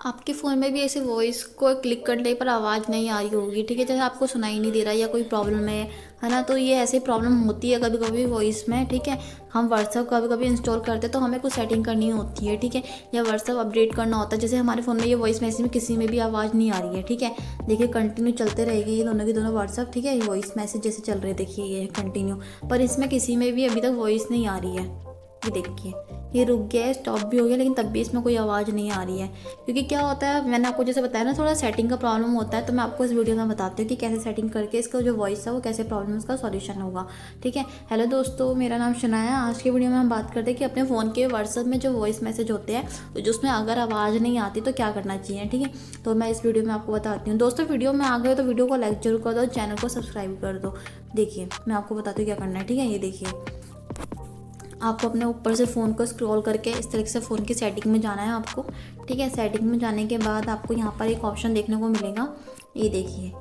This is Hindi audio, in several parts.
आपके फ़ोन में भी ऐसे वॉइस को क्लिक करने पर आवाज़ नहीं आ रही होगी, ठीक है, जैसे आपको सुनाई नहीं दे रहा या कोई प्रॉब्लम है ना। तो ये ऐसे प्रॉब्लम होती है कभी कभी वॉइस में, ठीक है। हम व्हाट्सअप कभी कभी इंस्टॉल करते हैं तो हमें कुछ सेटिंग करनी होती है, ठीक है, या व्हाट्सअप अपडेट करना होता है। जैसे हमारे फ़ोन में ये वॉइस मैसेज में किसी में भी आवाज़ नहीं आ रही है, ठीक है। देखिए कंटिन्यू चलते रहेगी ये दोनों के दोनों व्हाट्सअप, ठीक है, वॉइस मैसेज जैसे चल रहे, देखिए ये कंटिन्यू, पर इसमें किसी में भी अभी तक वॉइस नहीं आ रही है। ये देखिए ये रुक गया है, स्टॉप भी हो गया, लेकिन तब भी इसमें कोई आवाज़ नहीं आ रही है। क्योंकि क्या होता है, मैंने आपको जैसे बताया ना, थोड़ा सेटिंग का प्रॉब्लम होता है। तो मैं आपको इस वीडियो में बताती हूँ कि कैसे सेटिंग करके इसका जो वॉइस है वो कैसे प्रॉब्लम उसका सॉल्यूशन होगा, ठीक है। हेलो दोस्तों, मेरा नाम शनाया। आज की वीडियो में हम बात करते हैं कि अपने फ़ोन के व्हाट्सअप में जो वॉइस मैसेज होते हैं तो जिसमें अगर आवाज़ नहीं आती तो क्या करना चाहिए, ठीक है। तो मैं इस वीडियो में आपको बताती हूँ। दोस्तों वीडियो में आ गए तो वीडियो को लाइक जरूर कर दो, चैनल को सब्सक्राइब कर दो। देखिए मैं आपको बताती हूँ क्या करना है, ठीक है। ये देखिए आपको अपने ऊपर से फ़ोन को स्क्रॉल करके इस तरीके से फ़ोन की सेटिंग में जाना है आपको, ठीक है। सेटिंग में जाने के बाद आपको यहाँ पर एक ऑप्शन देखने को मिलेगा, ये देखिए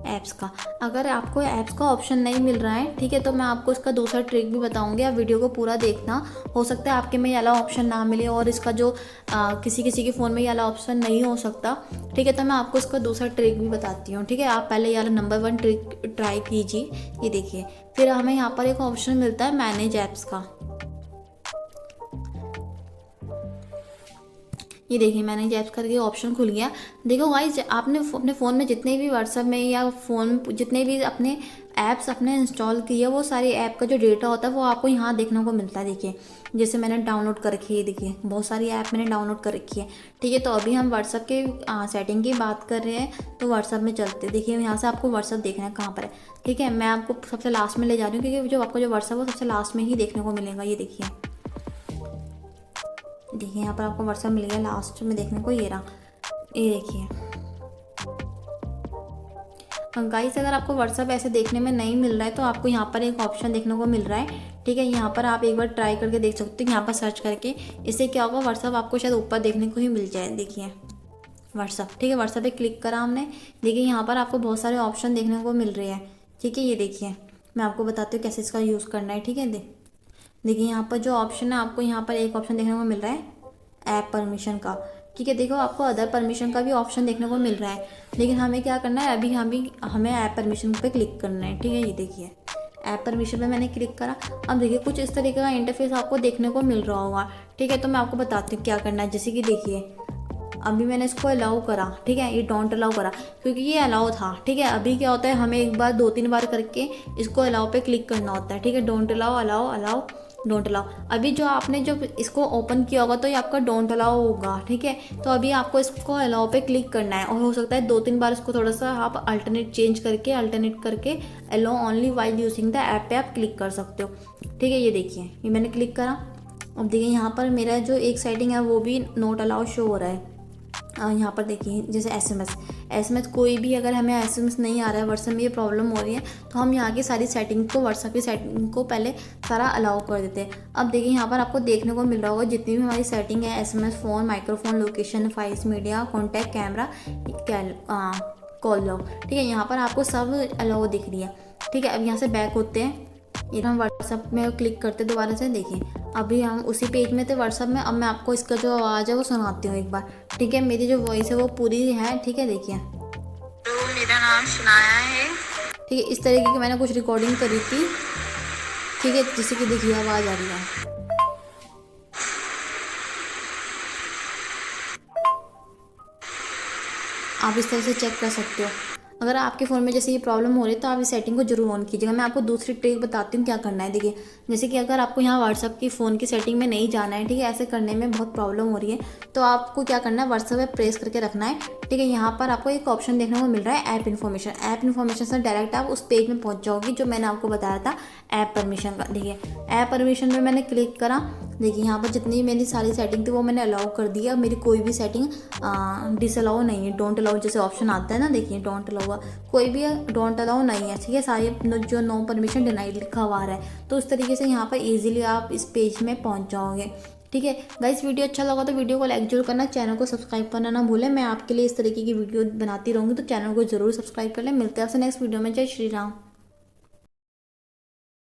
ऐप्स का। अगर आपको ऐप्स का ऑप्शन नहीं मिल रहा है, ठीक है, तो मैं आपको इसका दूसरा ट्रिक भी बताऊंगी। आप वीडियो को पूरा देखना। हो सकता है आपके में ये वाला ऑप्शन ना मिले और इसका जो किसी किसी के फ़ोन में ये वाला ऑप्शन नहीं हो सकता, ठीक है। तो मैं आपको इसका दूसरा ट्रिक भी बताती हूँ, ठीक है। आप पहले ये वाला नंबर 1 ट्रिक ट्राई कीजिए। ये देखिए फिर हमें यहाँ पर एक ऑप्शन मिलता है मैनेज ऐप्स का। ये देखिए मैंने ऐप्स करके ऑप्शन खुल गया। देखो गाइस, आपने अपने फ़ोन में जितने भी व्हाट्सअप में या फ़ोन जितने भी अपने ऐप्स अपने इंस्टॉल किए, वो सारी ऐप का जो डेटा होता है वो आपको यहाँ देखने को मिलता है। देखिए जैसे मैंने डाउनलोड कर रखी है, देखिए बहुत सारी ऐप मैंने डाउनलोड कर रखी है, ठीक है। तो अभी हम व्हाट्सअप के सेटिंग की बात कर रहे हैं, तो व्हाट्सअप में चलते। देखिए यहाँ से आपको व्हाट्सअप देखना है कहाँ पर है, ठीक है। मैं आपको सबसे लास्ट में ले जा रही हूँ क्योंकि जो आपका जो व्हाट्सअप है वो सबसे लास्ट में ही देखने को मिलेगा। ये देखिए देखिए यहाँ पर आपको व्हाट्सअप मिल गया लास्ट में देखने को, ये रहा। ये देखिए गाइस, अगर आपको व्हाट्सअप ऐसे देखने में नहीं मिल रहा है तो आपको यहाँ पर एक ऑप्शन देखने को मिल रहा है, ठीक है। यहाँ पर आप एक बार ट्राई करके देख सकते हो, यहाँ पर सर्च करके। इससे क्या होगा, व्हाट्सअप आपको शायद ऊपर देखने को ही मिल जाए। देखिए व्हाट्सअप, ठीक है, व्हाट्सअप पे क्लिक करा हमने। देखिए यहाँ पर आपको बहुत सारे ऑप्शन देखने को मिल रहे हैं, ठीक है। ये देखिए मैं आपको बताती हूँ कैसे इसका यूज़ करना है, ठीक है। देखिए यहाँ पर जो ऑप्शन है, आपको यहाँ पर एक ऑप्शन देखने को मिल रहा है ऐप परमिशन का, ठीक है। देखो आपको अदर परमिशन का भी ऑप्शन देखने को मिल रहा है, लेकिन हमें क्या करना है, अभी हमें ऐप परमिशन पे क्लिक करना है, ठीक है। ये देखिए ऐप परमिशन पे मैंने क्लिक करा। अब देखिए कुछ इस तरीके का इंटरफेस आपको देखने को मिल रहा होगा, ठीक है। तो मैं आपको बताती हूँ क्या करना है। जैसे कि देखिए अभी मैंने इसको अलाउ करा, ठीक है, ये डोंट अलाउ करा क्योंकि ये अलाउ था, ठीक है। अभी क्या होता है, हमें एक बार 2-3 बार करके इसको अलाउ पे क्लिक करना होता है, ठीक है। Don't allow, allow, allow, don't allow. अभी जो आपने जब इसको ओपन किया होगा तो ये आपका डोंट अलाउ होगा, ठीक है। तो अभी आपको इसको अलाउ पे क्लिक करना है और हो सकता है 2-3 बार इसको थोड़ा सा आप अल्टरनेट करके allow only while using the app पे आप क्लिक कर सकते हो, ठीक है। ये देखिए ये मैंने क्लिक करा। अब देखिए यहाँ पर मेरा जो एक सेटिंग है वो भी नोट अलाउ शो हो रहा है। यहाँ पर देखिए जैसे एसएमएस कोई भी अगर हमें एसएमएस नहीं आ रहा है, व्हाट्सएप में ये प्रॉब्लम हो रही है, तो हम यहाँ की सारी सेटिंग को, व्हाट्सएप की सेटिंग को पहले सारा अलाउ कर देते हैं। अब देखिए यहाँ पर आपको देखने को मिल रहा होगा जितनी भी हमारी सेटिंग है, SMS, phone, microphone, location, files, media, contact, camera, call log, ठीक है। यहाँ पर आपको सब अलाउ दिख रही है, ठीक है। अब यहाँ से बैक होते हैं, ये हम व्हाट्सएप में क्लिक करते दोबारा से। देखिए अभी हम उसी पेज में थे व्हाट्सएप में। अब मैं आपको इसका जो आवाज़ है वो सुनाती हूँ एक बार, ठीक है। मेरी जो वॉइस है वो पूरी है, ठीक है। देखिए तो मेरा नाम शनाया है। ठीक है, इस तरीके की मैंने कुछ रिकॉर्डिंग करी थी, ठीक है, जिससे कि देखिए आवाज़ आ रही है। आप इस तरह से चेक कर सकते हो। अगर आपके फ़ोन में जैसे ये प्रॉब्लम हो रही है तो आप इस सेटिंग को जरूर ऑन कीजिएगा। मैं आपको दूसरी ट्रिक बताती हूँ क्या करना है। देखिए जैसे कि अगर आपको यहाँ व्हाट्सअप की फ़ोन की सेटिंग में नहीं जाना है, ठीक है, ऐसे करने में बहुत प्रॉब्लम हो रही है, तो आपको क्या करना है, व्हाट्सअप पे प्रेस करके रखना है, ठीक है। यहाँ पर आपको एक ऑप्शन देखने को मिल रहा है ऐप इन्फॉर्मेशन से डायरेक्ट आप उस पेज में पहुँच जाओगी जो मैंने आपको बताया था ऐप परमिशन का। देखिए ऐप परमिशन में मैंने क्लिक करा। देखिए यहाँ पर जितनी मेरी सारी सेटिंग थी वो मैंने अलाउ कर दिया। मेरी कोई भी सेटिंग डिसअलाउ नहीं है, डोंट अलाउ जैसे ऑप्शन आता है ना, देखिए डोंट अलाउ कोई भी डोंट अलाउ नहीं है, ठीक है। सारी जो नो परमिशन डिनाइड लिखा हुआ है, तो उस तरीके से यहाँ पर इजीली आप इस पेज में पहुँच जाओगे, ठीक है। गाइस वीडियो अच्छा लगा तो वीडियो को लाइक जरूर करना, चैनल को सब्सक्राइब करना ना भूलें। मैं आपके लिए इस तरीके की वीडियो बनाती रहूँगी, तो चैनल को जरूर सब्सक्राइब कर लें। मिलते हैं आपसे नेक्स्ट वीडियो में। जय श्री राम।